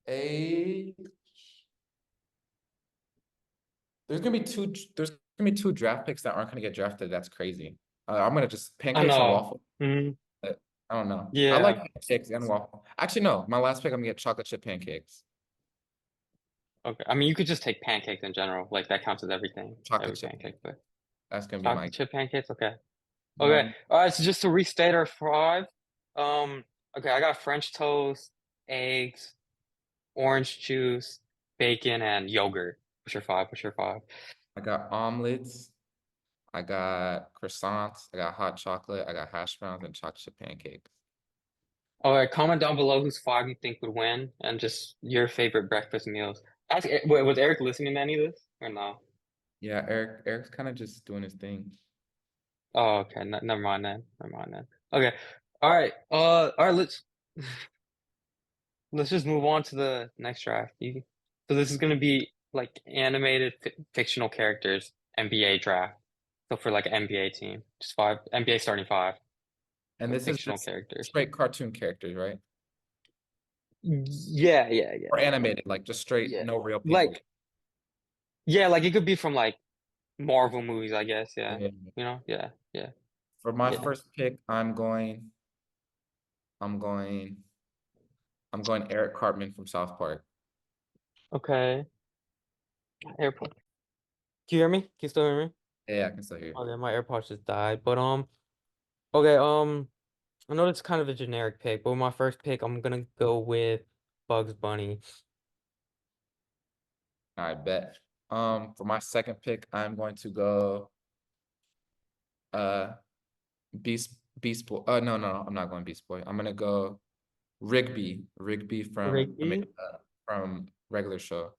a. There's gonna be two draft picks that aren't gonna get drafted. That's crazy. I'm gonna just I pancakes and know. waffle. Mhm. But I don't know. I like Yeah. pancakes and waffle. Actually, no. My last pick, I'm gonna get chocolate chip pancakes. Okay. I mean, you could just take pancakes in general. Like that counts as everything. Chocolate Every chip. pancake, but That's gonna be my chocolate chip pancakes. Okay. Okay. one. All right. So just to restate our five. Um. Okay. I got French toast, eggs, orange juice, bacon, and yogurt. What's your five? What's your five? I got omelets. I got croissants. I got hot chocolate. I got hash browns and chocolate chip pancakes. All right, comment down below whose five you think would win and just your favorite breakfast meals. Wait, was Eric listening to any of this or no? Yeah, Eric's kind of just doing his thing. Oh, okay. Never mind then. Never mind then. Okay. All right. Let's just move on to the next draft. So this is gonna be like animated fictional characters NBA draft. So for like an NBA team, just five NBA starting five. And So this is fictional just characters. straight cartoon characters, right? Yeah, yeah, yeah, Or animated, like just straight, yeah. no real people. Like yeah, like it could be from like Marvel movies, I guess. Yeah. Yeah. Yeah, yeah, For my yeah. first pick, I'm going, I'm going Eric Cartman from South Park. Okay. AirPod. Can you hear me? Can you still hear me? Yeah, I can still hear. Okay, my AirPods just died. But okay, I know it's kind of a generic pick, but with my first pick, I'm gonna go with Bugs Bunny. I bet. For my second pick, I'm going to go uh Beast Boy. No, no, I'm not going Beast Boy. I'm gonna go Rigby Rigby. from regular show.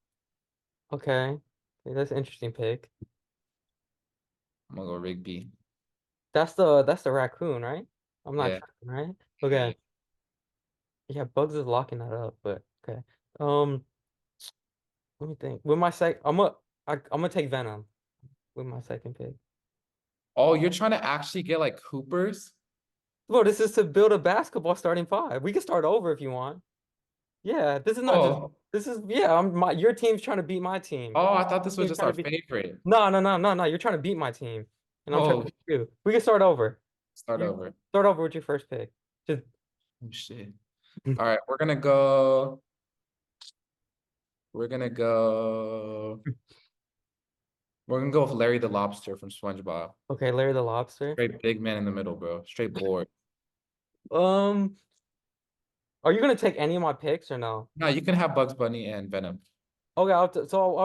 Okay. Okay, that's an interesting pick. I'm gonna go Rigby. That's the raccoon, right? I'm not Yeah. tripping, right? Okay. Yeah, Bugs is locking that up, but okay. Um, let me think. With my sec, I'm gonna take Venom with my second pick. Oh, you're trying to actually get like Hoopers? Well, this is to build a basketball starting five. We can start over if you want. Yeah, this is not just Oh, this is yeah, your team's trying to beat my team. oh, I thought this was Team's just trying to our beat favorite. no. You're trying to beat my team. And I'm trying to Oh, beat you. We can start over. start You over. start over with your first pick. Just Oh shit. All right, we're gonna go. We're gonna go. We're gonna go with Larry the Lobster from SpongeBob. okay, Larry the Lobster. Straight big man in the middle, bro. Straight board. Um, are you gonna take any of my picks or no? No, you can have Bugs Bunny and Venom. Okay, I'll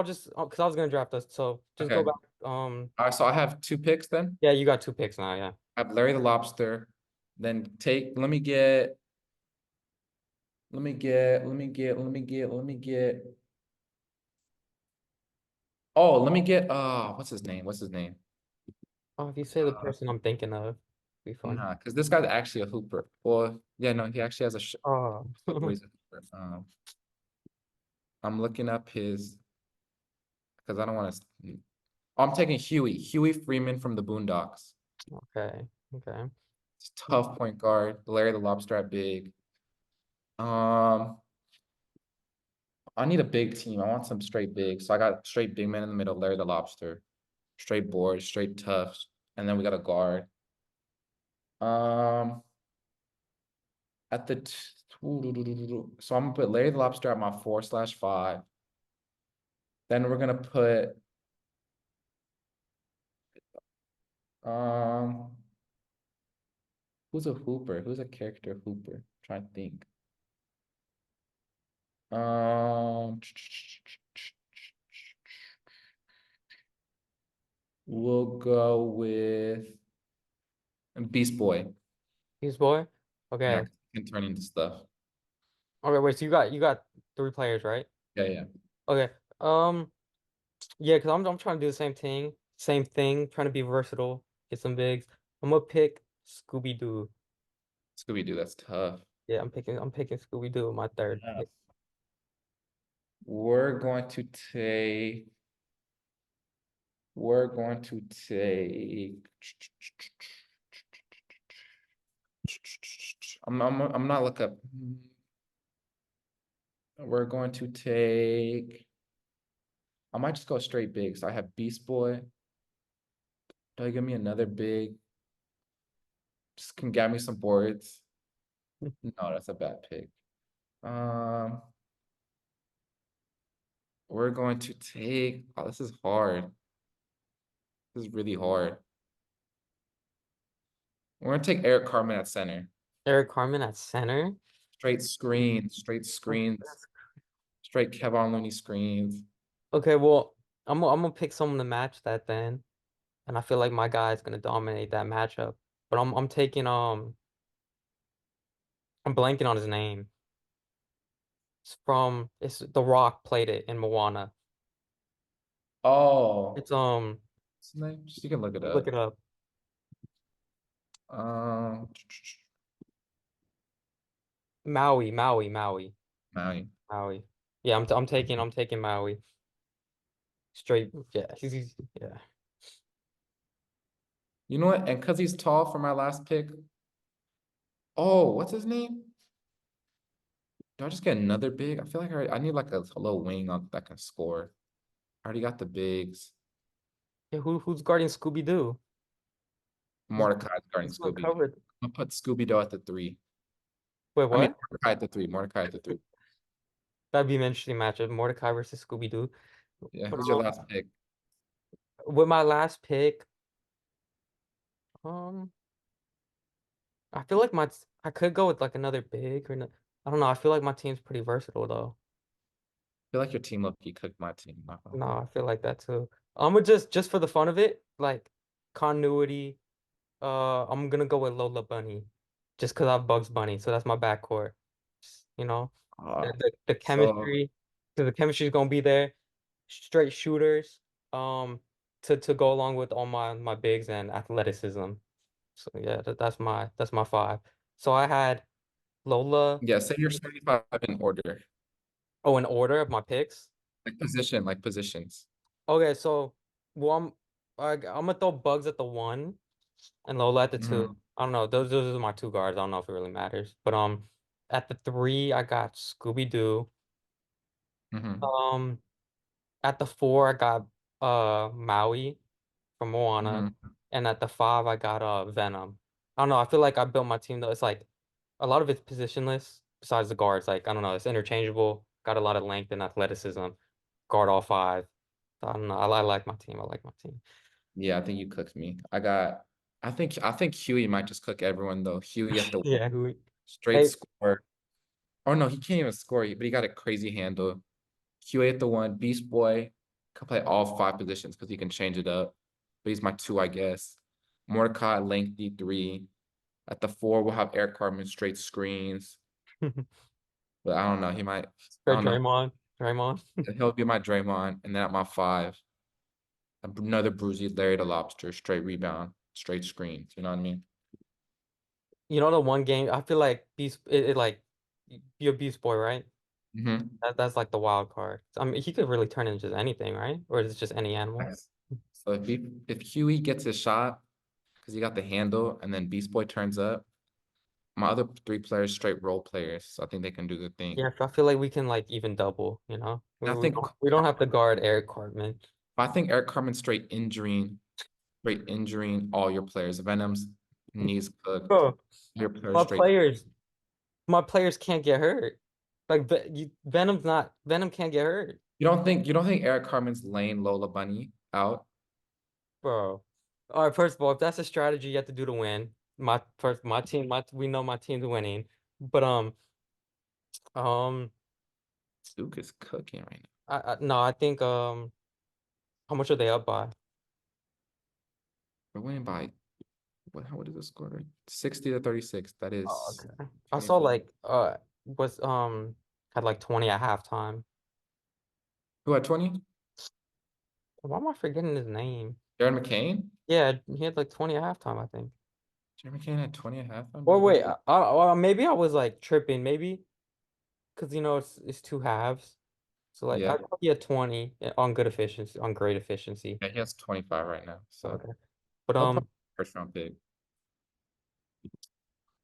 just because I was gonna draft us. So just go Okay. back. All right, so I have two picks then. Yeah, you got two picks now. Yeah. I have Larry the Lobster. Then take. Let me get. Oh, let me get. What's his name? What's his name? Oh, if you say the person I'm thinking of, be fun. Nah, because this guy's actually a hooper. Well, yeah, no, he actually has a sh Oh, where he's a hooper. I'm looking up his because I don't want to. I'm taking Huey Freeman from the Boondocks. okay, okay. It's tough point guard. Larry the Lobster at big. Um, I need a big team. I want some straight big. So I got straight big man in the middle, Larry the Lobster, straight board, straight toughs, and then we got a guard. Um, at the so I'm gonna put Larry the Lobster at my 4/5. Then we're gonna put um who's a hooper? Who's a character hooper? Trying to think. Um, we'll go with Beast Boy. Beast Boy. Yeah, Okay. 'cause he can turn into stuff. Okay. Wait. So you got three players, right? Yeah, yeah. Okay. Um. Yeah, because I'm trying to do the same thing, trying to be versatile, get some bigs. I'm gonna pick Scooby Doo. Scooby-Doo, that's tough. Yeah, I'm picking Scooby-Doo with my third Yeah. pick. We're going to take. We're going to take. I'm not look up. We're going to take. I might just go straight big. So I have Beast Boy. Do you give me another big? Just can get me some boards. No, that's a bad pick. Um, we're going to take. Oh, this is hard. This is really hard. We're gonna take Eric Carmen at center. Eric Carmen at center. Straight screens, straight Kevon Looney screens. Okay, well, I'm gonna pick someone to match that then, and I feel like my guy is gonna dominate that matchup. But I'm taking I'm blanking on his name. It's The Rock played it in Moana. Oh, It's what's his name? Just you can look it look up. it up. Um, Maui. Maui. Maui. Yeah, I'm taking Maui. Straight, yeah, yeah. You know what? And because he's tall for my last pick. Oh, what's his name? Do I just get another big? I feel like I need like a little wing on that can score. I already got the bigs. Yeah, who's guarding Scooby-Doo? He's Mordecai's guarding he's going Scooby. covered. I'm gonna put Scooby-Doo at the three. Wait, I mean, what? Mordecai at the three. Mordecai at the three. That'd be an interesting matchup. Mordecai versus Scooby-Doo. Yeah, But who's your last pick? with my last pick, um, I feel like I could go with like another big or no, I don't know. I feel like my team's pretty versatile though. I feel like your team low-key cooked my team. Not gonna No, lie. I feel like that too. I'm gonna just for the fun of it, like continuity. I'm gonna go with Lola Bunny, just because I have Bugs Bunny, so that's my backcourt. You know, the Uh, the, the so chemistry, because the chemistry is gonna be there. Straight shooters, to go along with all my bigs and athleticism. So yeah, that's my five. So I had Lola. yeah, say your 75 in order. Oh, in order of my picks. Like positions. Okay, so well, I'm gonna throw Bugs at the one and Lola at the two. Hmm. I don't know. Those are my two guards. I don't know if it really matters. But at the three, I got Scooby-Doo. Hmm. Um, at the four, I got Maui from Moana, Hmm. and at the five, I got Venom. I don't know. I feel like I built my team though. It's like a lot of it's positionless. Besides the guards, like I don't know, it's interchangeable. Got a lot of length and athleticism. Guard all five. So, I don't know. I like my team. I like my team. Yeah, I think you cooked me. I think Huey might just cook everyone though. Huey at the one, Yeah. straight Hey. score. Oh no, he can't even score, but he got a crazy handle. Huey at the one, Beast Boy can play all five positions because he can change it up. But he's my two, I guess. Mordecai, lengthy three. At the four, we'll have Eric Carmen straight screens. But I don't know. He might. I For don't know. Draymond. He'll be my Draymond, and then at my five, another Bruzy, Larry the Lobster, straight rebound, straight screens. You know what I mean? You know the one game I feel like it like you're Beast Boy, right? Hmm. That's like the wild card. I mean, he could really turn into anything, right? Or is it just any animal? Nice. So if Huey gets his shot because he got the handle, and then Beast Boy turns up, my other three players straight role players. So I think they can do the thing. Yeah, I feel like we can like even double, you know? We, And we don't we don't have to guard Eric Cartman. I think Eric Carmen straight injuring all your players. Venom's knees cooked. Bro, Your players my straight. players, my players can't get hurt. Like Venom can't get hurt, You don't think Eric Carmen's laying Lola Bunny out? bro. All right, first of all, if that's a strategy you have to do to win, my team, we know my team's winning. But um Duke is cooking right now. no, I think how much are they up by? We're winning by what is the score? Right? 60-36. That Oh, is okay. I saw 24. like was had like 20 at halftime. Who had 20? Why am I forgetting his name? Darren McCain? Yeah, he had like 20 at halftime, I think. Jeremy Kane had 20 and a half on Or wait, BB. maybe I was like tripping, maybe because it's two halves. So like I Yeah. thought he had 20 on good efficiency, on great efficiency. Yeah, he has 25 right now. So Okay. But he'll probably first round pick.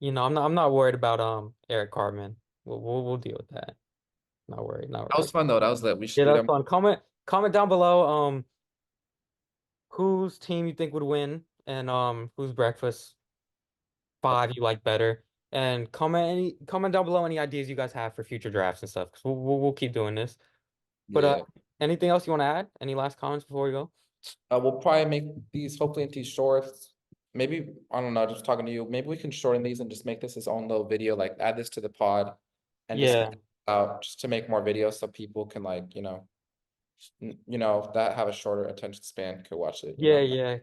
I'm not worried about Eric Cartman. We'll deal with that. Not worried, not That was worried. fun though. That was lit. We should Yeah, do that's that. fun. Comment down below whose team you think would win and whose breakfast five you like better. And comment down below any ideas you guys have for future drafts and stuff. Because we'll keep doing this. But Yeah. anything else you want to add? Any last comments before we go? We'll probably make these hopefully into shorts. Maybe, I don't know, just talking to you. Maybe we can shorten these and just make this its own little video, like add this to the pod and just Yeah. out just to make more videos so people can like, that have a shorter attention span could watch it, Yeah, yeah.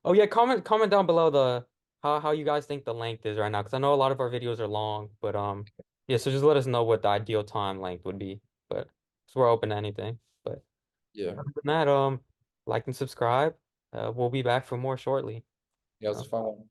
Oh yeah, comment down below the how you guys think the length is right now, because I know a lot of our videos are long, but yeah, so just let us know what the ideal time length would be. But so we're open to anything. But Yeah. other than that, like and subscribe. We'll be back for more shortly. Yeah, it was a fun one.